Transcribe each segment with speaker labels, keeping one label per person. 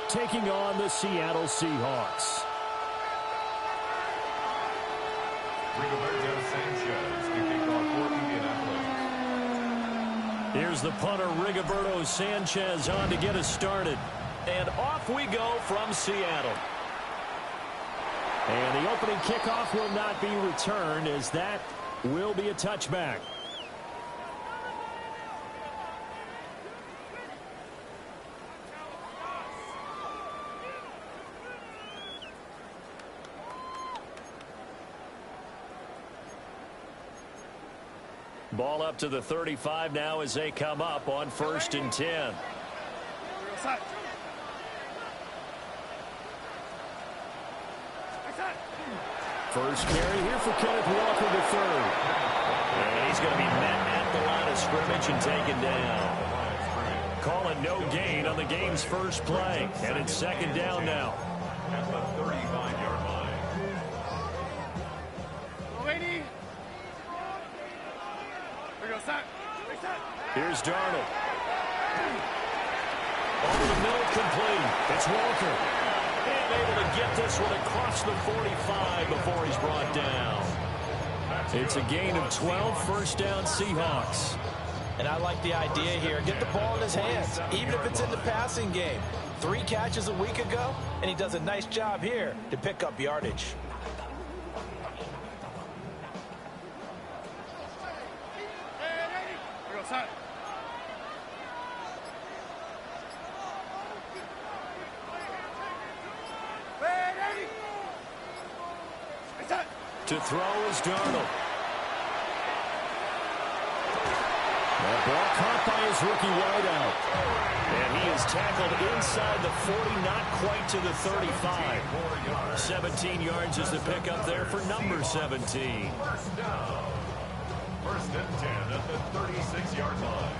Speaker 1: taking on the Seattle Seahawks. Here's the punter, Rigoberto Sanchez, on to get us started. And off we go from Seattle. And the opening kickoff will not be returned, as that will be a touchback. Ball up to the 35 now as they come up on 1st and 10. First carry here for Kenneth Walker III. And he's going to be met at the line of scrimmage and taken down. Calling no gain on the game's first play. And it's 2nd down now. At the 35-yard line. Here's Darnold. Over the middle, complete. It's Walker. And able to get this one across the 45 before he's brought down. It's a gain of 12, 1st down Seahawks.
Speaker 2: And I like the idea here. Get the ball in his hands, even if it's in the passing game. 3 catches a week ago, and he does a nice job here to pick up yardage.
Speaker 1: To throw is Darnold. That ball caught by his rookie wideout. And he is tackled inside the 40, not quite to the 35. 17 yards is the pickup there for number 17.
Speaker 3: First down. 1st and 10 at the 36-yard line.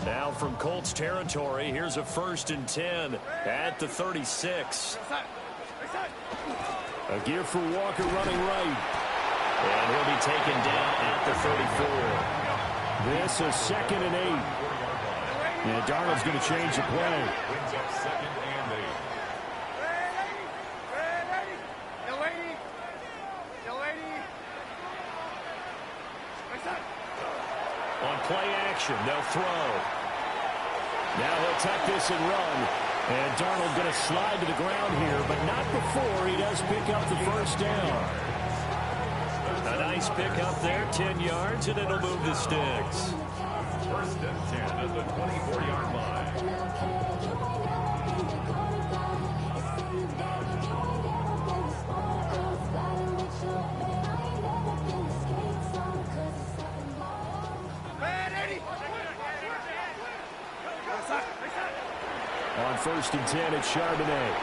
Speaker 1: Now from Colts territory, here's a 1st and 10 at the 36. A gear for Walker running right.
Speaker 2: And he'll be taken down at the 34.
Speaker 1: This is 2nd and 8. And Darnold's going to change the play.
Speaker 3: Brings up 2nd and 8.
Speaker 1: On play action, they'll throw. Now he'll tuck this and run. And Darnold going to slide to the ground here, but not before he does pick up the 1st down. A nice pickup there, 10 yards, and it'll move the sticks.
Speaker 3: 1st and 10 at the 24-yard line.
Speaker 1: On 1st and 10, it's Charbonnet.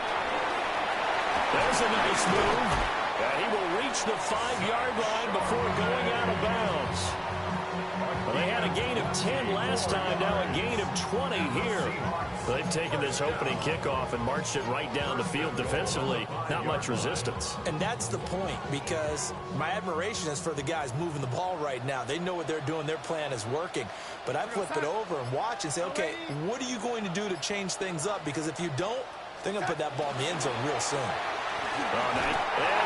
Speaker 1: There's a nice move. And he will reach the 5-yard line before going out of bounds. Well, they had a gain of 10 last time, now a gain of 20 here. They've taken this opening kickoff and marched it right down the field defensively. Not much resistance.
Speaker 2: And that's the point, because my admiration is for the guys moving the ball right now. They know what they're doing. Their plan is working. But I flip it over and watch and say, okay, what are you going to do to change things up? Because if you don't, they're going to put that ball in the end zone real soon.
Speaker 1: And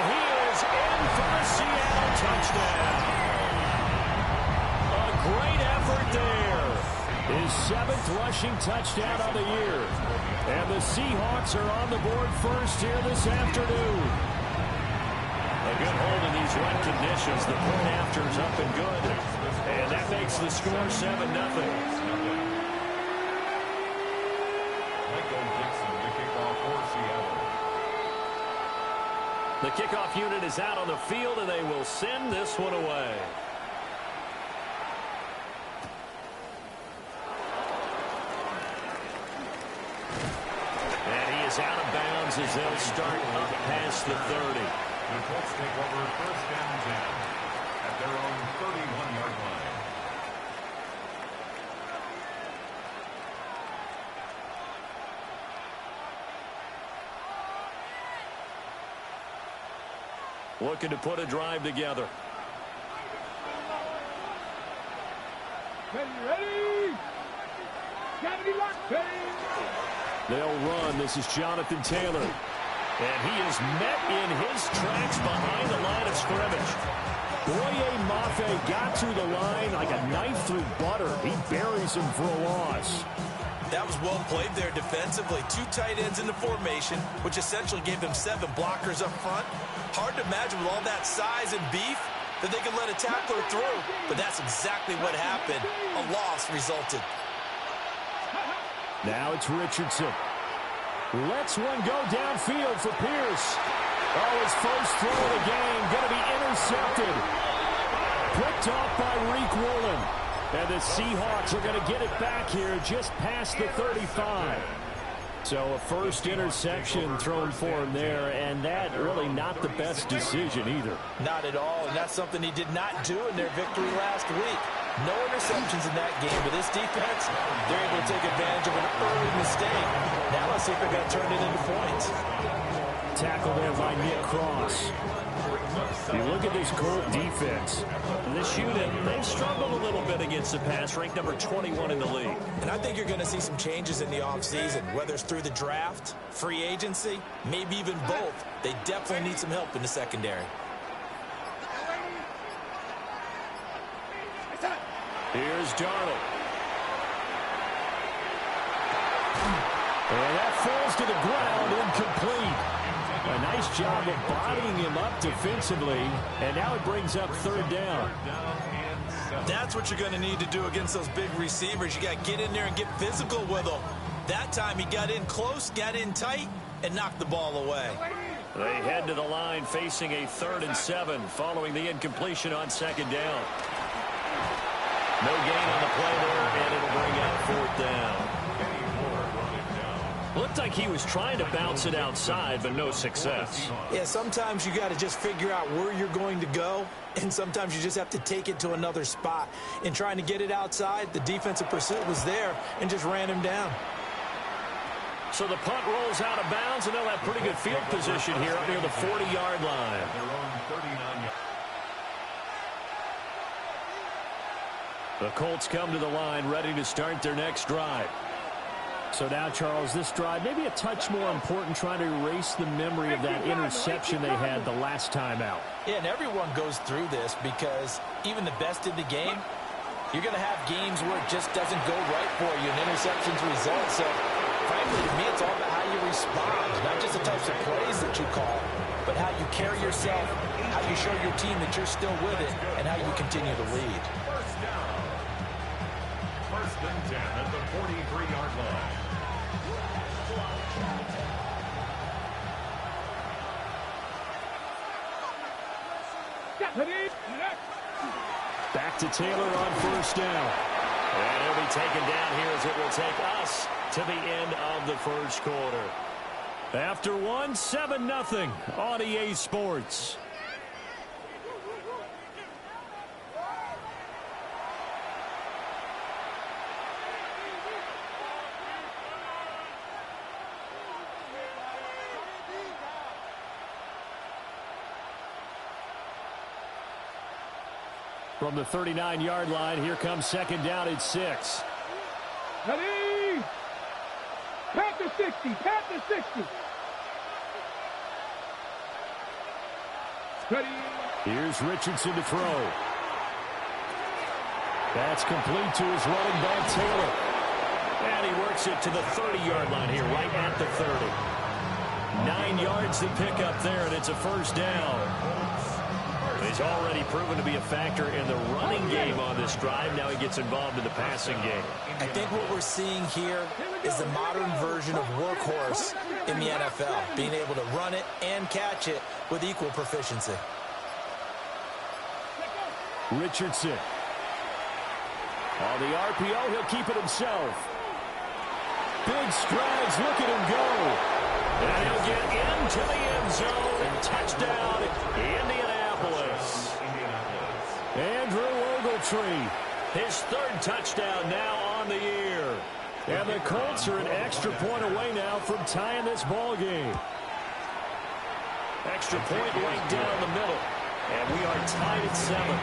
Speaker 1: he is in for a Seattle touchdown. A great effort there. His 7th rushing touchdown of the year. And the Seahawks are on the board first here this afternoon. A good hold in these wet conditions. The point after is up and good. And that makes the score 7-0. The kickoff unit is out on the field, and they will send this one away. And he is out of bounds as they'll start up past the 30.
Speaker 3: The Colts take over 1st and 10 at their own 31-yard line.
Speaker 1: Looking to put a drive together. They'll run. This is Jonathan Taylor. And he is met in his tracks behind the line of scrimmage. Boye Mafe got to the line like a knife through butter. He buries him for a loss.
Speaker 2: That was well played there defensively. Two tight ends in the formation, which essentially gave them 7 blockers up front. Hard to imagine with all that size and beef that they could let a tackler through. But that's exactly what happened. A loss resulted.
Speaker 1: Now it's Richardson. Lets one go downfield for Pierce. Oh, his first throw of the game going to be intercepted. Picked off by Reek Woolen. And the Seahawks are going to get it back here just past the 35. So a first interception thrown for him there, and that really not the best decision either.
Speaker 2: Not at all, and that's something he did not do in their victory last week. No interceptions in that game, but this defense, they're able to take advantage of an early mistake. Now let's see if they're going to turn it into points.
Speaker 1: Tackle there by Nick Cross. You look at this Colt defense.
Speaker 4: This unit, they've struggled a little bit against the pass, ranked number 21 in the league.
Speaker 2: And I think you're going to see some changes in the offseason, whether it's through the draft, free agency, maybe even both. They definitely need some help in the secondary.
Speaker 1: Here's Darnold. And that falls to the ground, incomplete. A nice job of bodying him up defensively, and now it brings up 3rd down.
Speaker 2: That's what you're going to need to do against those big receivers. You got to get in there and get physical with them. That time he got in close, got in tight, and knocked the ball away.
Speaker 4: They head to the line facing a 3rd and 7 following the incompletion on 2nd down. No gain on the play there, and it'll bring out 4th down. Looked like he was trying to bounce it outside, but no success.
Speaker 2: Yeah, sometimes you got to just figure out where you're going to go, and sometimes you just have to take it to another spot. In trying to get it outside, the defensive pursuit was there and just ran him down.
Speaker 4: So the punt rolls out of bounds, and they'll have pretty good field position here up near the 40-yard line. The Colts come to the line ready to start their next drive. So now, Charles, this drive maybe a touch more important, trying to erase the memory of that interception they had the last time out.
Speaker 2: Yeah, and everyone goes through this because even the best in the game, you're going to have games where it just doesn't go right for you and interceptions result. So, frankly, to me, it's all about how you respond, not just the types of plays that you call, but how you carry yourself, how you show your team that you're still with it, and how you continue to lead.
Speaker 3: First down. 1st and 10 at the 43-yard line.
Speaker 1: Back to Taylor on 1st down.
Speaker 4: And he'll be taken down here as it will take us to the end of the 1st quarter.
Speaker 1: After 7-0 on EA Sports. From the 39-yard line, here comes 2nd down at 6.
Speaker 5: Ready? Panther 60, Panther 60. Ready?
Speaker 1: Here's Richardson to throw. That's complete to his running back, Taylor.
Speaker 4: And he works it to the 30-yard line here, right at the 30.
Speaker 1: 9 yards to pick up there, and it's a 1st down.
Speaker 4: He's already proven to be a factor in the running game on this drive. Now he gets involved in the passing game.
Speaker 2: I think what we're seeing here is the modern version of workhorse in the NFL, being able to run it and catch it with equal proficiency.
Speaker 1: Richardson. On the RPO, he'll keep it himself. Big strides, look at him go.
Speaker 4: And he'll get into the end zone. Touchdown, Indianapolis.
Speaker 1: Andrew Ogletree.
Speaker 4: His 3rd touchdown now on the year.
Speaker 1: And the Colts are an extra point away now from tying this ball game.
Speaker 4: Extra point right down the middle. And we are tied at 7.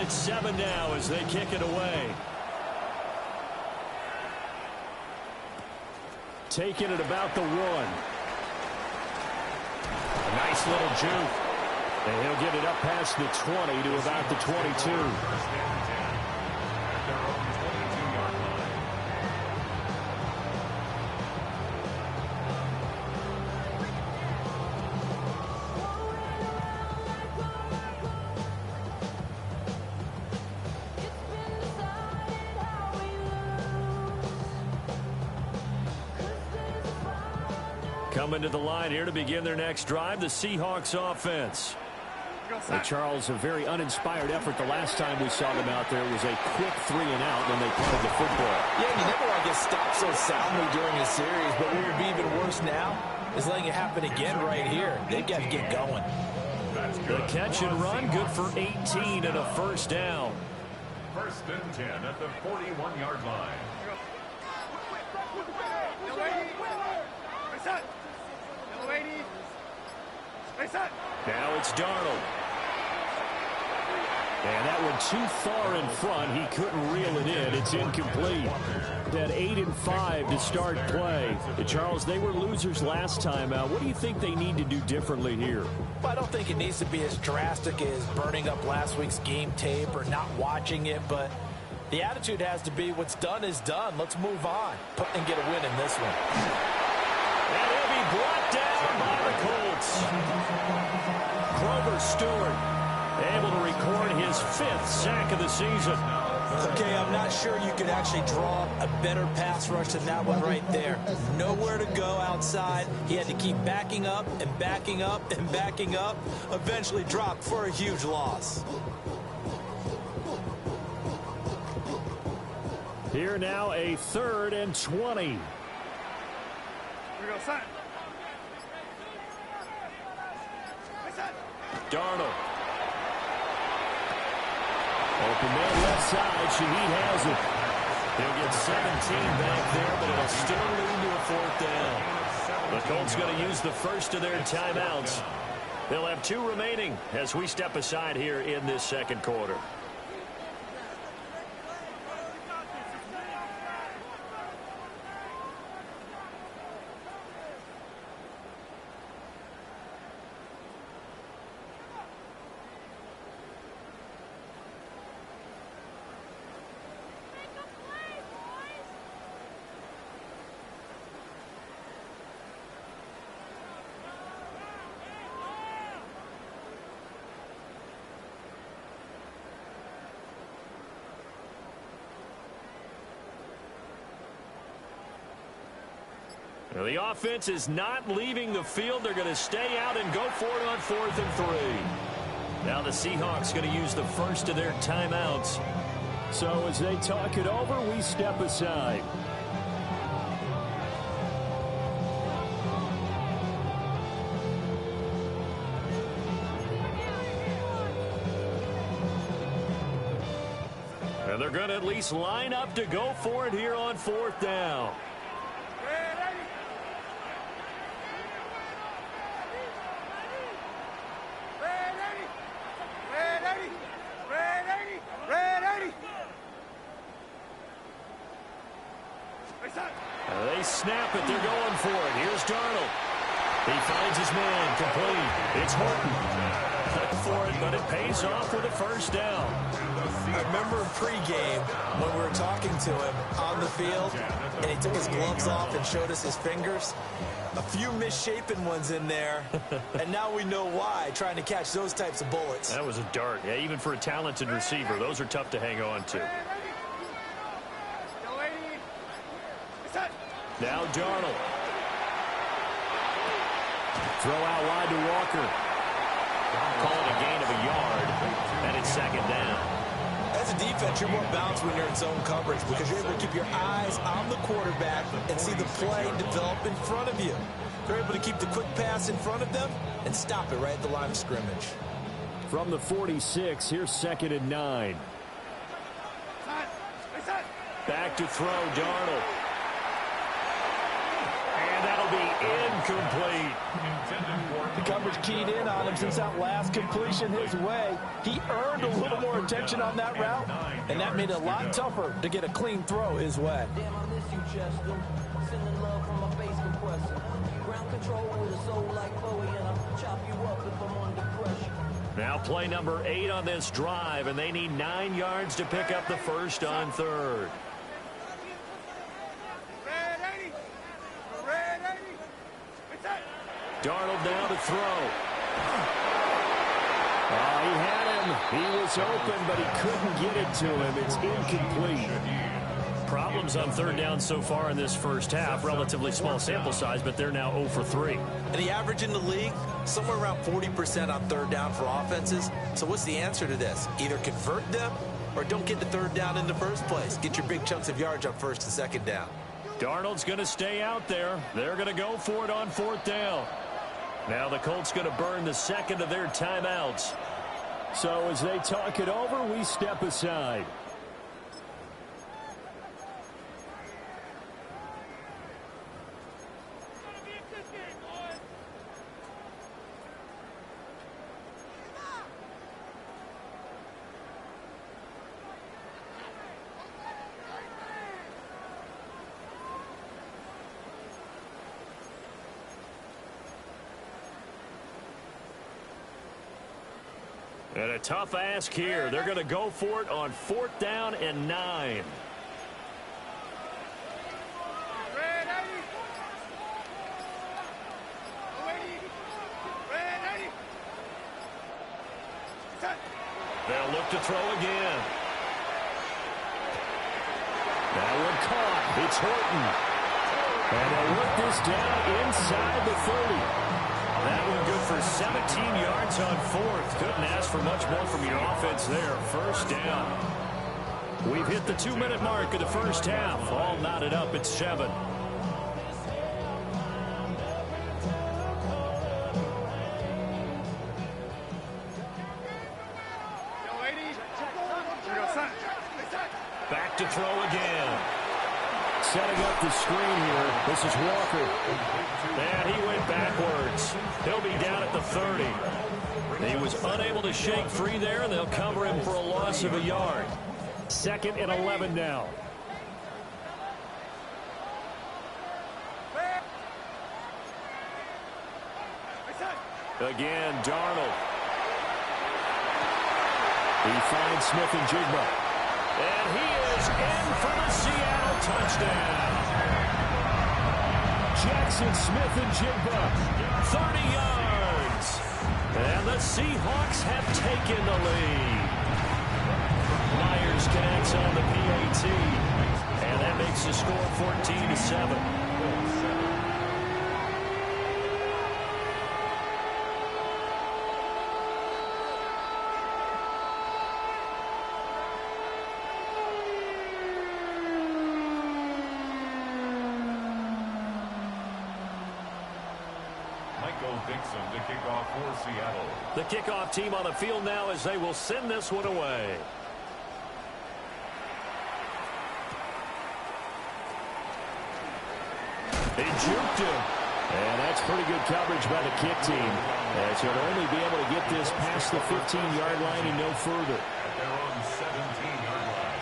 Speaker 4: and 7 now as they kick it away. Taking it about the 1. A nice little juke. And he'll get it up past the 20 to about the 22. Coming to the line here to begin their next drive, the Seahawks offense. Well, Charles, a very uninspired effort the last time we saw them out there was a quick 3-and-out when they punted the football.
Speaker 2: Yeah, you never want to get stopped so soundly during a series, but what would be even worse now is letting it happen again right here. They've got to get going.
Speaker 4: The catch and run, good for 18 and a first down.
Speaker 3: First and 10 at the 41-yard line.
Speaker 4: Now it's Darnold. And that one too far in front. He couldn't reel it in. It's incomplete. At 8-5 to start play. Charles, they were losers last time out. What do you think they need to do differently here?
Speaker 2: Well, I don't think it needs to be as drastic as burning up last week's game tape or not watching it, but the attitude has to be what's done is done. Let's move on and get a win in this one.
Speaker 4: And he'll be brought down by the Colts. Grover Stewart able to record his 5th sack of the season.
Speaker 2: Okay, I'm not sure you could actually draw a better pass rush than that one right there. Nowhere to go outside. He had to keep backing up and backing up and backing up. Eventually dropped for a huge loss.
Speaker 4: Here now a 3rd and 20.
Speaker 5: Here we go, son.
Speaker 4: Darnold. Open man left side. Shaheed has it. He'll get 17 back there, but it'll still lead to a 4th down. The Colts going to use the first of their timeouts. They'll have 2 remaining as we step aside here in this second quarter. Well, the offense is not leaving the field. They're going to stay out and go for it on 4th and 3. Now the Seahawks going to use the first of their timeouts. So as they talk it over, we step aside. And they're going to at least line up to go for it here on 4th down. They snap it. They're going for it. Here's Darnold. He finds his man complete. It's Horton. Cut for it, but it pays off with a first down.
Speaker 2: I remember pregame when we were talking to him on the field, and he took his gloves off and showed us his fingers. A few misshapen ones in there, and now we know why, trying to catch those types of bullets.
Speaker 4: That was a dart. Yeah, even for a talented receiver, those are tough to hang on to. Now Darnold. Throw out wide to Walker. Call it a gain of a yard, and it's 2nd down.
Speaker 2: As a defense, you're more balanced when you're in zone coverage because you're able to keep your eyes on the quarterback and see the play develop in front of you. You're able to keep the quick pass in front of them and stop it right at the line of scrimmage.
Speaker 4: From the 46, here's 2nd and 9. Back to throw, Darnold. And that'll will be incomplete.
Speaker 2: The coverage keyed in on him since that last completion his way. He earned a little more attention on that route, and that made it a lot tougher to get a clean throw his way.
Speaker 6: Damn, I miss you, Chester. Sending love from my bass compressor. Ground control with a soul like Bowie, and I'll chop you up if I'm under pressure.
Speaker 4: Now play number 8 on this drive, and they need 9 yards to pick up the first on third. Darnold now to throw. Oh, he had him. He was open, but he couldn't get it to him. It's incomplete. Problems on third down so far in this first half. Relatively small sample size, but they're now 0 for 3.
Speaker 2: And the average in the league, somewhere around 40% on third down for offenses. So what's the answer to this? Either convert them or don't get the third down in the first place. Get your big chunks of yards on first and second down.
Speaker 4: Darnold's going to stay out there. They're going to go for it on fourth down. Now the Colts going to burn the second of their timeouts. So as they talk it over, we step aside. And a tough ask here. They're going to go for it on fourth down and 9. They'll look to throw again. That one caught. It's Horton. And they'll work this down inside the 30. That one good for 17 yards on fourth. Couldn't ask for much more from your offense there. First down. We've hit the 2-minute mark of the first half. All knotted up at 7. Back to throw again. Setting up the screen here. This is Walker. And he went backwards. He'll be down at the 30. He was unable to shake free there, and they'll cover him for a loss of a yard. 2nd and 11 now. Again, Darnold. He finds Smith and Jigba. And he is in for the Seattle touchdown. Jackson Smith and Jigba, 30 yards. And the Seahawks have taken the lead. Myers connects on the PAT. And that makes the score 14-7.
Speaker 3: To kick off for Seattle.
Speaker 4: The kickoff team on the field now as they will send this one away. He juked him. And that's pretty good coverage by the kick team. As he'll only be able to get this past the 15-yard line and no further.
Speaker 3: At their own 17-yard line.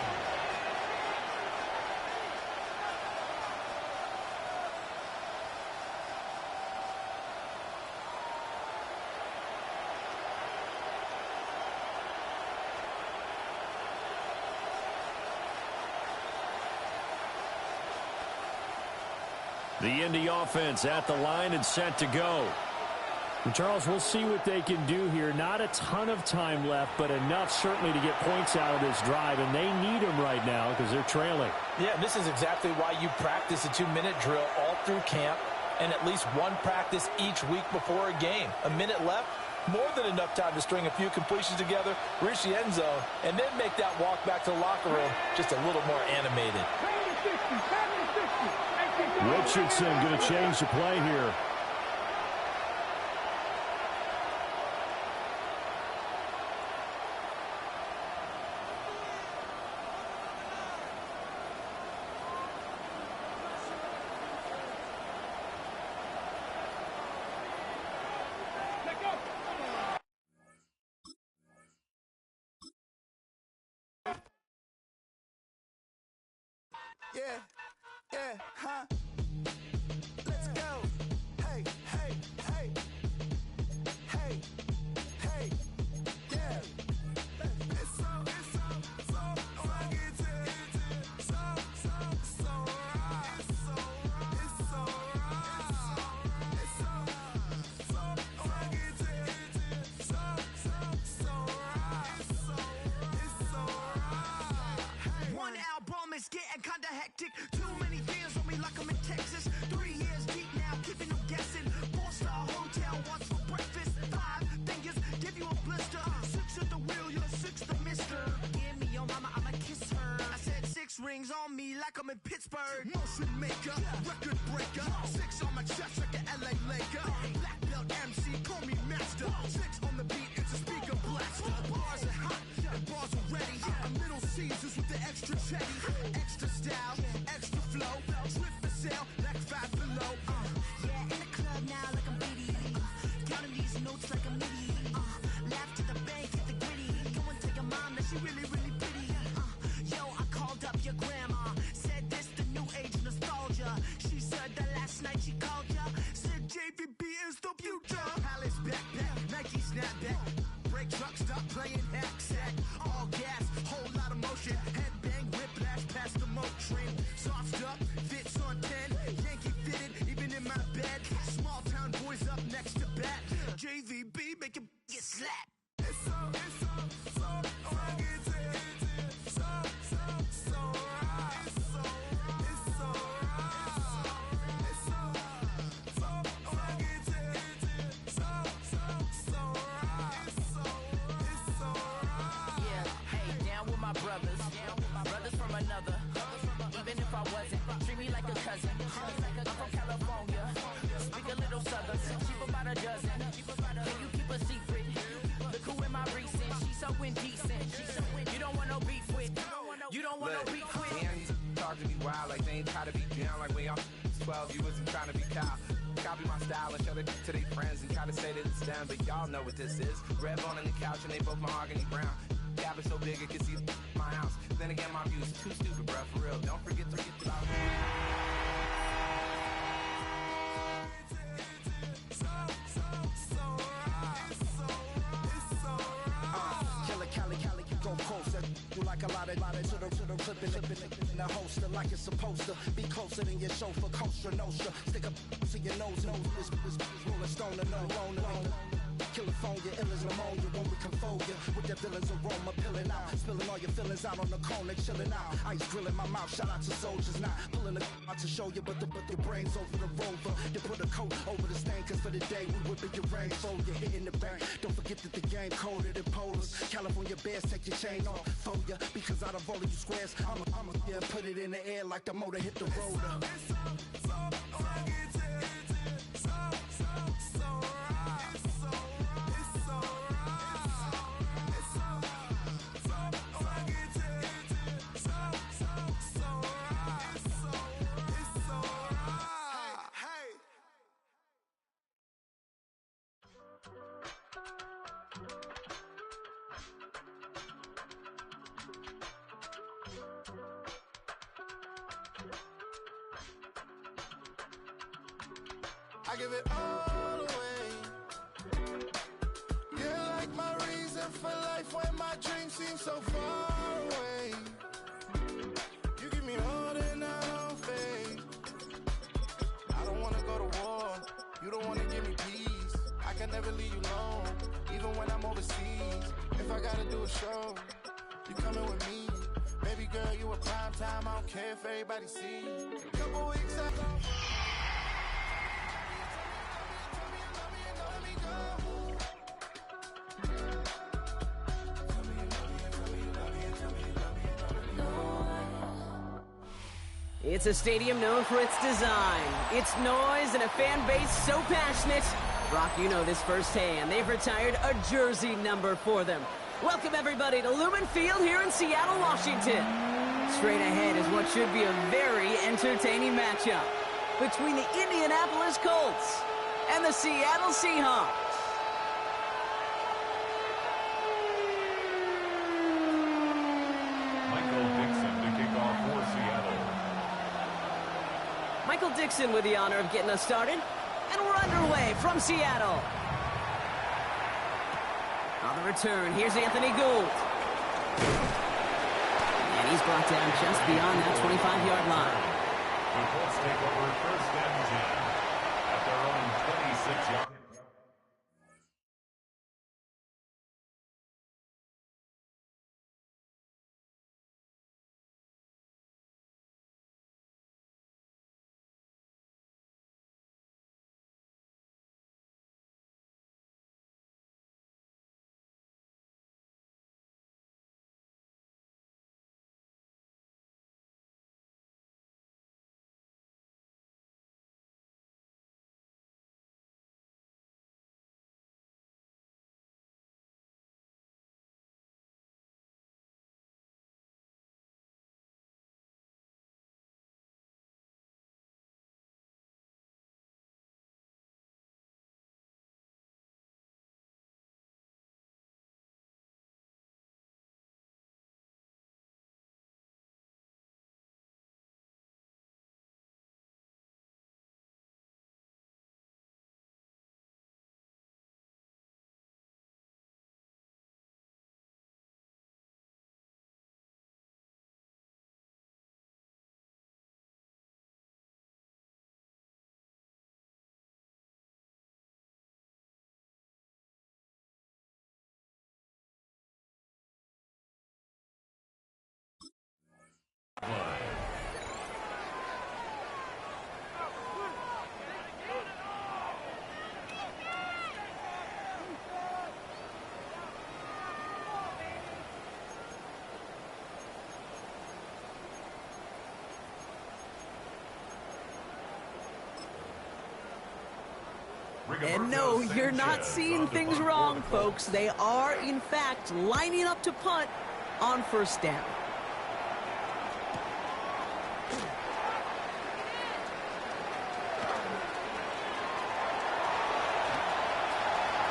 Speaker 4: The Indy offense at the line and set to go. And Charles, we'll see what they can do here. Not a ton of time left, but enough certainly to get points out of this drive, and they need them right now because they're trailing.
Speaker 2: Yeah, this is exactly why you practice a 2-minute drill all through camp and at least one practice each week before a game. A minute left, more than enough time to string a few completions together, reach the end zone, and then make that walk back to the locker room just a little more animated.
Speaker 4: Richardson going to change the play here.
Speaker 7: Yeah, yeah, huh? Let's go. Hey, hey, hey. Hey, hey, yeah. It's so rugged. So right. It's so rugged. It's so right. One album is getting kinda hectic. Too many years on me like I'm in Texas. 3 years deep now, keeping them guessing. 4-star hotel, what's for breakfast? 5 fingers, give you a blister. 6 at the wheel, you're 6 the mister. Give me your mama, I'ma kiss her. I said 6 rings on me like I'm in Pittsburgh. Motion maker, record breaker. 6 on my chest like an LA Laker. Black belt MC, call me master. 6 on the beat, it's a speaker blaster. Bars are hot, and bars are ready. A Middle Caesars with the extra chetty. Extra style, extra flow. Trip for sale, like 5 below. Yeah, in the club now like I'm BD. Counting these notes like a MIDI. Laugh to the bank, hit the gritty. Go and tell your mom that she really, really pretty. Yo, I called up your grandma. Said this the new age nostalgia. She said that last night she called ya. Said JVB is the future. Palace backpack, Nike snapback. Break truck, stop playing hack sack. All gas, whole lot of motion. Headbang, whiplash past the moat train. Sauced up, fits on 10. Yankee fitted, even in my bed. Small town boys up next to bat. JVB, make it get slapped. It's so rugged. So right. It's so rugged. It's so right.
Speaker 6: Yeah, hey, down with my brothers. Brothers from another. Even if I wasn't, treat me like a cousin. I'm from California. Speak a little southern. Cheap about a dozen. Can you keep a secret? Look who in my recent. She's so indecent. You don't want no beef with. You don't want no beef with.
Speaker 8: Damn, you talk to me wild like they ain't try to be down. Like when y'all 12, you wasn't trying to be cow. Copy my style and show it to their friends and try to say that it's them, but y'all know what this is. Red bone on the couch and they both mahogany brown. Gap is so big it can see my house. Then again, my views too stupid, bruh, for real. Don't forget to get about
Speaker 7: Cali, go closer. You like a lot of to the clipping in the holster like it's supposed to be closer than your chauffeur, Costa Nostra. Stick up to your nose, this rolling stone and no California, ill as pneumonia when we confold you with the villain's aroma, pilling out, spilling all your feelings out on the cone, they chilling out. Ice grilling my mouth, shout out to soldiers, not pulling the out to show you, but your brains over the rover. You put a coat over the stain, cause for the day we whipping your rain, so you're hitting the bank. Don't forget that the game colder than polars. California bears, take your chain off for ya, because out of all of you squares, I'ma yeah, put it in the air like the motor hit the roller. I give it all away. You're like my reason for life when my dreams seem so far away. You give me all that I don't fade. I don't wanna go to war. You don't wanna give me peace. I can never leave you alone, even when I'm overseas. If I gotta do a show, you coming with me. Baby girl, you a prime time. I don't care if everybody sees. Couple weeks ago.
Speaker 9: It's a stadium known for its design, its noise, and a fan base so passionate. Brock, you know this firsthand. They've retired a jersey number for them. Welcome, everybody, to Lumen Field here in Seattle, Washington. Straight ahead is what should be a very entertaining matchup between the Indianapolis Colts and the Seattle Seahawks.
Speaker 3: Michael Dixon to kick off for Seattle.
Speaker 9: Michael Dixon with the honor of getting us started. And we're underway from Seattle. On the return, here's Anthony Gould. And he's brought down just beyond that 25-yard line.
Speaker 3: The Colts take over 1st and 10 at their own 26-yard.
Speaker 9: And no, you're not seeing things wrong, folks. They are, in fact, lining up to punt on 1st down.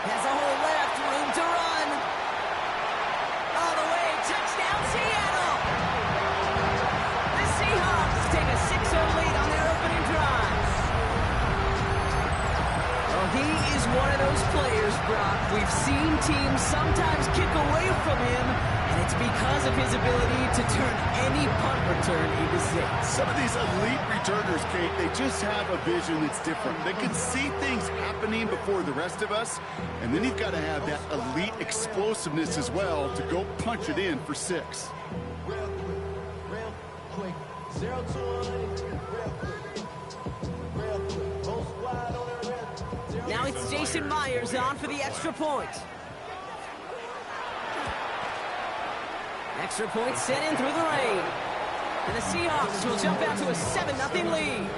Speaker 9: Has a hole left, room to run. All the way, touchdown Seattle! The Seahawks take a 6-0 lead on their opening drive. Well, he is one of those players, Brock. We've seen teams sometimes kick away from him, and it's because of his ability to turn any punt return into 6.
Speaker 10: Some of these elite returners, Kate, they just have a vision that's different. They can see things happening before the rest of us, and then you've got to have that elite explosiveness as well to go punch it in for 6.
Speaker 11: Real quick. 0 to 100, real quick. Whole squad on their red.
Speaker 9: Now it's Jason Myers on for the extra point. Extra point sent in through the rain. And the Seahawks will jump out to a 7-0 lead.